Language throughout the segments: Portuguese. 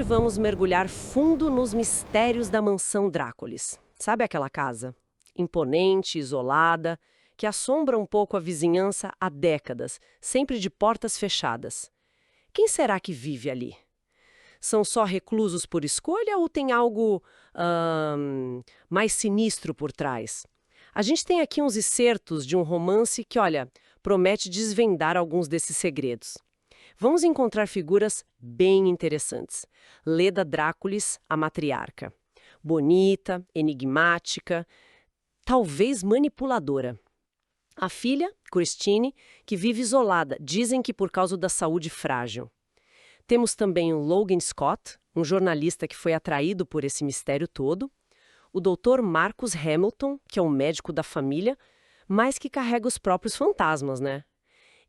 vamos mergulhar fundo nos mistérios da mansão Dráculis. Sabe aquela casa? Imponente, isolada, que assombra um pouco a vizinhança há décadas, sempre de portas fechadas. Quem será que vive ali? São só reclusos por escolha ou tem algo mais sinistro por trás? A gente tem aqui uns excertos de um romance que, olha, promete desvendar alguns desses segredos. Vamos encontrar figuras bem interessantes. Leda Dráculis, a matriarca. Bonita, enigmática, talvez manipuladora. A filha, Christine, que vive isolada, dizem que por causa da saúde frágil. Temos também o Logan Scott, um jornalista que foi atraído por esse mistério todo. O Dr. Marcus Hamilton, que é um médico da família, mas que carrega os próprios fantasmas, né?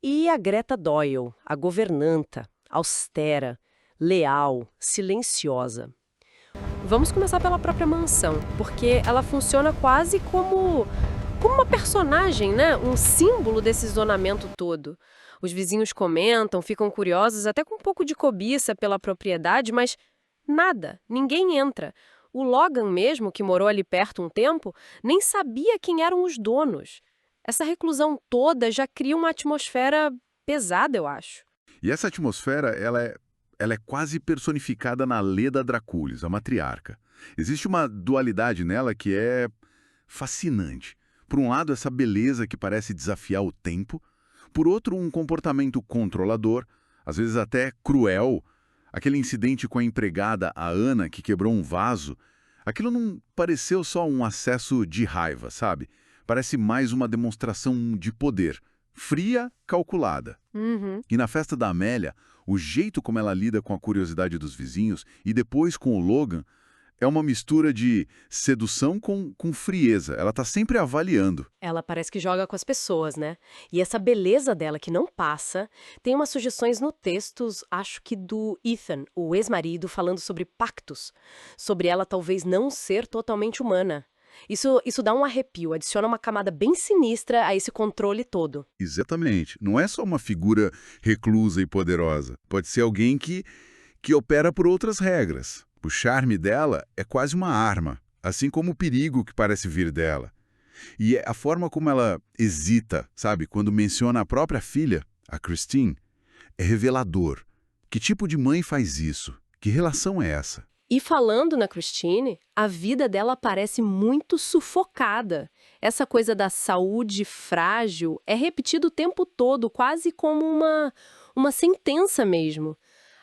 E a Greta Doyle, a governanta, austera, leal, silenciosa. Vamos começar pela própria mansão, porque ela funciona quase como uma personagem, né? Um símbolo desse zonamento todo. Os vizinhos comentam, ficam curiosos, até com um pouco de cobiça pela propriedade, mas nada, ninguém entra. O Logan mesmo, que morou ali perto um tempo, nem sabia quem eram os donos. Essa reclusão toda já cria uma atmosfera pesada, eu acho. E essa atmosfera, ela é quase personificada na Leda Dráculis, a matriarca. Existe uma dualidade nela que é fascinante. Por um lado, essa beleza que parece desafiar o tempo. Por outro, um comportamento controlador, às vezes até cruel. Aquele incidente com a empregada, a Ana, que quebrou um vaso. Aquilo não pareceu só um acesso de raiva, sabe? Parece mais uma demonstração de poder. Fria, calculada. E na festa da Amélia, o jeito como ela lida com a curiosidade dos vizinhos e depois com o Logan é uma mistura de sedução com frieza. Ela tá sempre avaliando. Ela parece que joga com as pessoas, né? E essa beleza dela que não passa, tem umas sugestões no texto, acho que do Ethan, o ex-marido, falando sobre pactos, sobre ela talvez não ser totalmente humana. Isso dá um arrepio, adiciona uma camada bem sinistra a esse controle todo. Exatamente. Não é só uma figura reclusa e poderosa. Pode ser alguém que opera por outras regras. O charme dela é quase uma arma, assim como o perigo que parece vir dela. E a forma como ela hesita, sabe, quando menciona a própria filha, a Christine, é revelador. Que tipo de mãe faz isso? Que relação é essa? E falando na Christine, a vida dela parece muito sufocada. Essa coisa da saúde frágil é repetida o tempo todo, quase como uma sentença mesmo.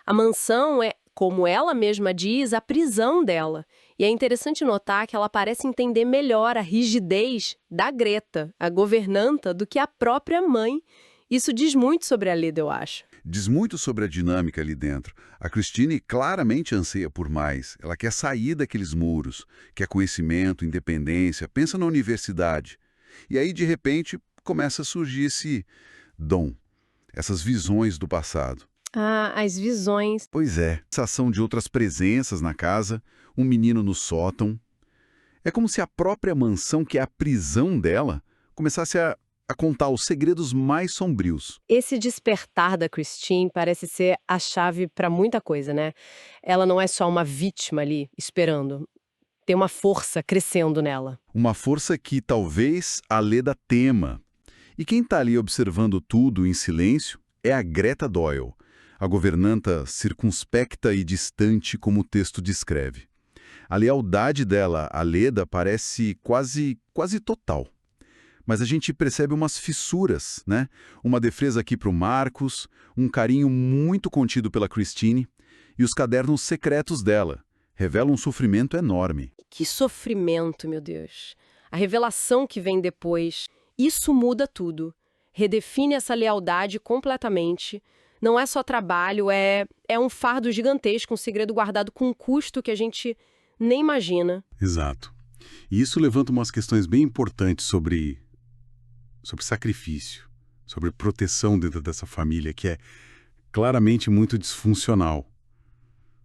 A mansão é, como ela mesma diz, a prisão dela. E é interessante notar que ela parece entender melhor a rigidez da Greta, a governanta, do que a própria mãe. Isso diz muito sobre a Leda, eu acho. Diz muito sobre a dinâmica ali dentro. A Christine claramente anseia por mais. Ela quer sair daqueles muros, quer conhecimento, independência, pensa na universidade. E aí, de repente, começa a surgir esse dom, essas visões do passado. Ah, as visões. Pois é, sensação de outras presenças na casa, um menino no sótão. É como se a própria mansão, que é a prisão dela, começasse a contar os segredos mais sombrios. Esse despertar da Christine parece ser a chave para muita coisa, né? Ela não é só uma vítima ali, esperando. Tem uma força crescendo nela. Uma força que talvez a Leda tema. E quem está ali observando tudo em silêncio é a Greta Doyle, a governanta circunspecta e distante como o texto descreve. A lealdade dela à Leda parece quase total. Mas a gente percebe umas fissuras, né? Uma defesa aqui para o Marcus, um carinho muito contido pela Christine e os cadernos secretos dela. Revelam um sofrimento enorme. Que sofrimento, meu Deus. A revelação que vem depois, isso muda tudo. Redefine essa lealdade completamente. Não é só trabalho, é um fardo gigantesco, um segredo guardado com um custo que a gente nem imagina. Exato. E isso levanta umas questões bem importantes sobre sacrifício, sobre proteção dentro dessa família, que é claramente muito disfuncional.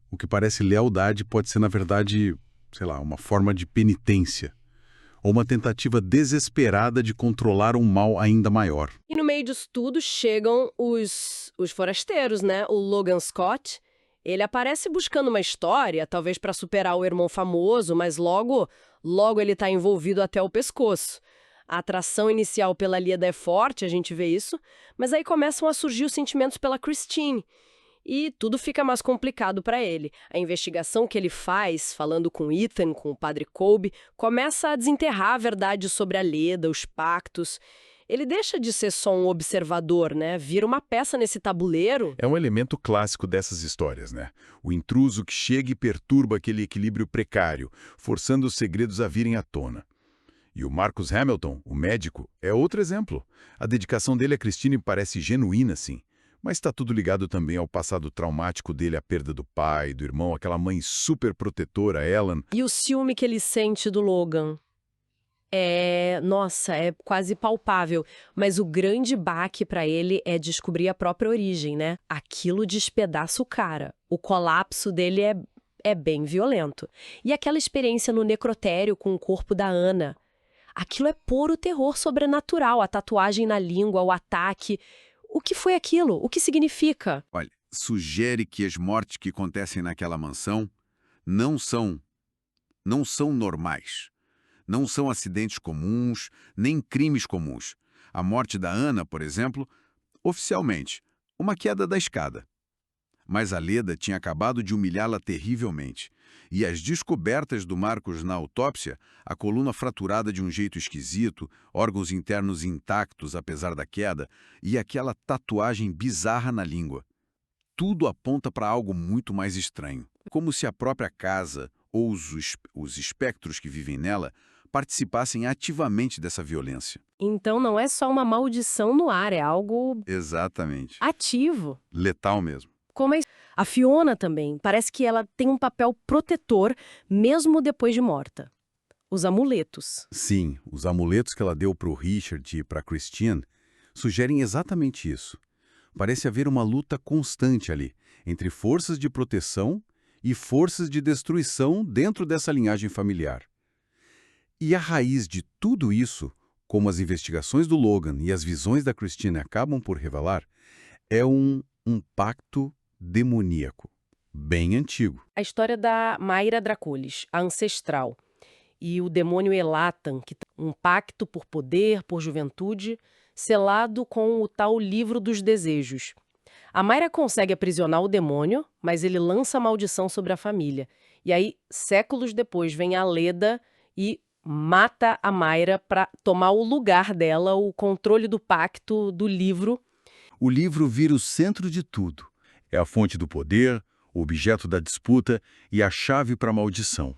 O que parece lealdade pode ser, na verdade, sei lá, uma forma de penitência, ou uma tentativa desesperada de controlar um mal ainda maior. E no meio disso tudo chegam os forasteiros, né? O Logan Scott, Ele aparece buscando uma história, talvez para superar o irmão famoso, mas logo ele está envolvido até o pescoço. A atração inicial pela Leda é forte, a gente vê isso, mas aí começam a surgir os sentimentos pela Christine. E tudo fica mais complicado para ele. A investigação que ele faz, falando com Ethan, com o padre Kolbe, começa a desenterrar a verdade sobre a Leda, os pactos. Ele deixa de ser só um observador, né? Vira uma peça nesse tabuleiro. É um elemento clássico dessas histórias, né? O intruso que chega e perturba aquele equilíbrio precário, forçando os segredos a virem à tona. E o Marcus Hamilton, o médico, é outro exemplo. A dedicação dele a Christine parece genuína, sim. Mas está tudo ligado também ao passado traumático dele, a perda do pai, do irmão, aquela mãe super protetora, Ellen. E o ciúme que ele sente do Logan. Nossa, é quase palpável. Mas o grande baque para ele é descobrir a própria origem, né? Aquilo despedaça o cara. O colapso dele é bem violento. E aquela experiência no necrotério com o corpo da Ana. Aquilo é puro terror sobrenatural. A tatuagem na língua, o ataque. O que foi aquilo? O que significa? Olha, sugere que as mortes que acontecem naquela mansão não são normais. Não são acidentes comuns, nem crimes comuns. A morte da Ana, por exemplo, oficialmente, uma queda da escada. Mas a Leda tinha acabado de humilhá-la terrivelmente. E as descobertas do Marcus na autópsia, a coluna fraturada de um jeito esquisito, órgãos internos intactos apesar da queda, e aquela tatuagem bizarra na língua. Tudo aponta para algo muito mais estranho. Como se a própria casa, ou os espectros que vivem nela, participassem ativamente dessa violência. Então não é só uma maldição no ar, é algo Exatamente. ativo. Letal mesmo. Como a Fiona também, parece que ela tem um papel protetor mesmo depois de morta. Os amuletos. Sim, os amuletos que ela deu para o Richard e para a Christine sugerem exatamente isso. Parece haver uma luta constante ali, entre forças de proteção e forças de destruição dentro dessa linhagem familiar. E a raiz de tudo isso, como as investigações do Logan e as visões da Christine acabam por revelar, é um pacto demoníaco, bem antigo. A história da Mayra Draculis, a ancestral, e o demônio Elatan, que um pacto por poder, por juventude, selado com o tal livro dos desejos. A Mayra consegue aprisionar o demônio, mas ele lança a maldição sobre a família. E aí, séculos depois, vem a Leda e mata a Mayra para tomar o lugar dela, o controle do pacto, do livro. O livro vira o centro de tudo. É a fonte do poder, o objeto da disputa e a chave para a maldição.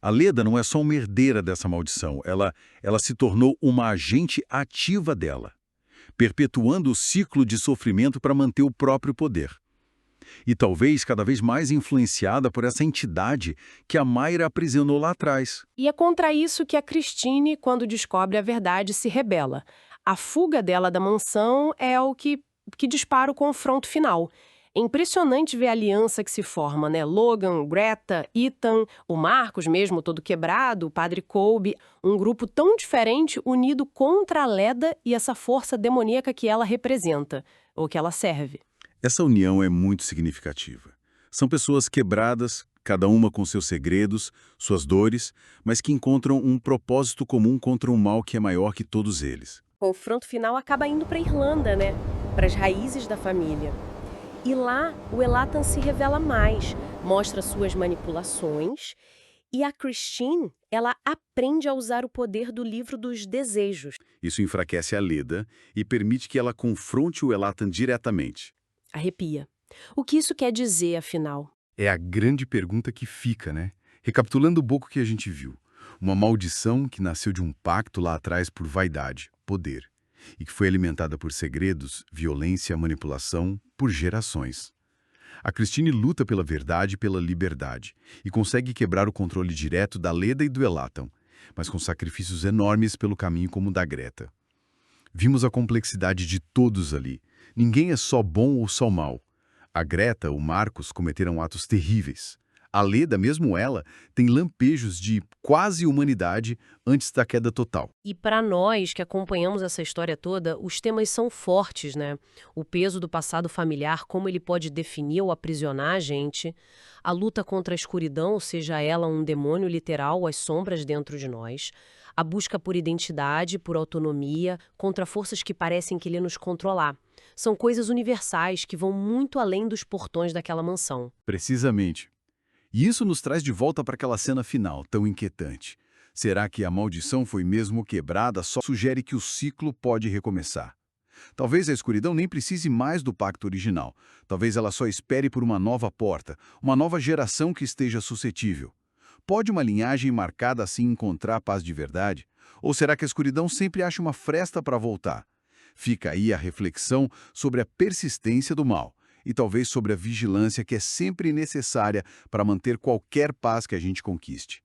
A Leda não é só uma herdeira dessa maldição, ela se tornou uma agente ativa dela, perpetuando o ciclo de sofrimento para manter o próprio poder. E talvez cada vez mais influenciada por essa entidade que a Mayra aprisionou lá atrás. E é contra isso que a Christine, quando descobre a verdade, se rebela. A fuga dela da mansão é o que dispara o confronto final. É impressionante ver a aliança que se forma, né? Logan, Greta, Ethan, o Marcus mesmo, todo quebrado, o padre Kolbe, um grupo tão diferente unido contra a Leda e essa força demoníaca que ela representa, ou que ela serve. Essa união é muito significativa. São pessoas quebradas, cada uma com seus segredos, suas dores, mas que encontram um propósito comum contra um mal que é maior que todos eles. O confronto final acaba indo para a Irlanda, né? Para as raízes da família. E lá, o Elatan se revela mais, mostra suas manipulações, e a Christine, ela aprende a usar o poder do livro dos desejos. Isso enfraquece a Leda e permite que ela confronte o Elatan diretamente. Arrepia. O que isso quer dizer, afinal? É a grande pergunta que fica, né? Recapitulando um pouco o que a gente viu. Uma maldição que nasceu de um pacto lá atrás por vaidade, poder, e que foi alimentada por segredos, violência e manipulação por gerações. A Christine luta pela verdade e pela liberdade, e consegue quebrar o controle direto da Leda e do Elatan, mas com sacrifícios enormes pelo caminho como o da Greta. Vimos a complexidade de todos ali. Ninguém é só bom ou só mal. A Greta, o Marcus cometeram atos terríveis. A Leda, mesmo ela, tem lampejos de quase humanidade antes da queda total. E para nós que acompanhamos essa história toda, os temas são fortes, né? O peso do passado familiar, como ele pode definir ou aprisionar a gente, a luta contra a escuridão, seja ela um demônio literal, as sombras dentro de nós, a busca por identidade, por autonomia, contra forças que parecem querer nos controlar. São coisas universais que vão muito além dos portões daquela mansão. Precisamente. E isso nos traz de volta para aquela cena final, tão inquietante. Será que a maldição foi mesmo quebrada? Só sugere que o ciclo pode recomeçar. Talvez a escuridão nem precise mais do pacto original. Talvez ela só espere por uma nova porta, uma nova geração que esteja suscetível. Pode uma linhagem marcada assim encontrar paz de verdade? Ou será que a escuridão sempre acha uma fresta para voltar? Fica aí a reflexão sobre a persistência do mal e talvez sobre a vigilância que é sempre necessária para manter qualquer paz que a gente conquiste.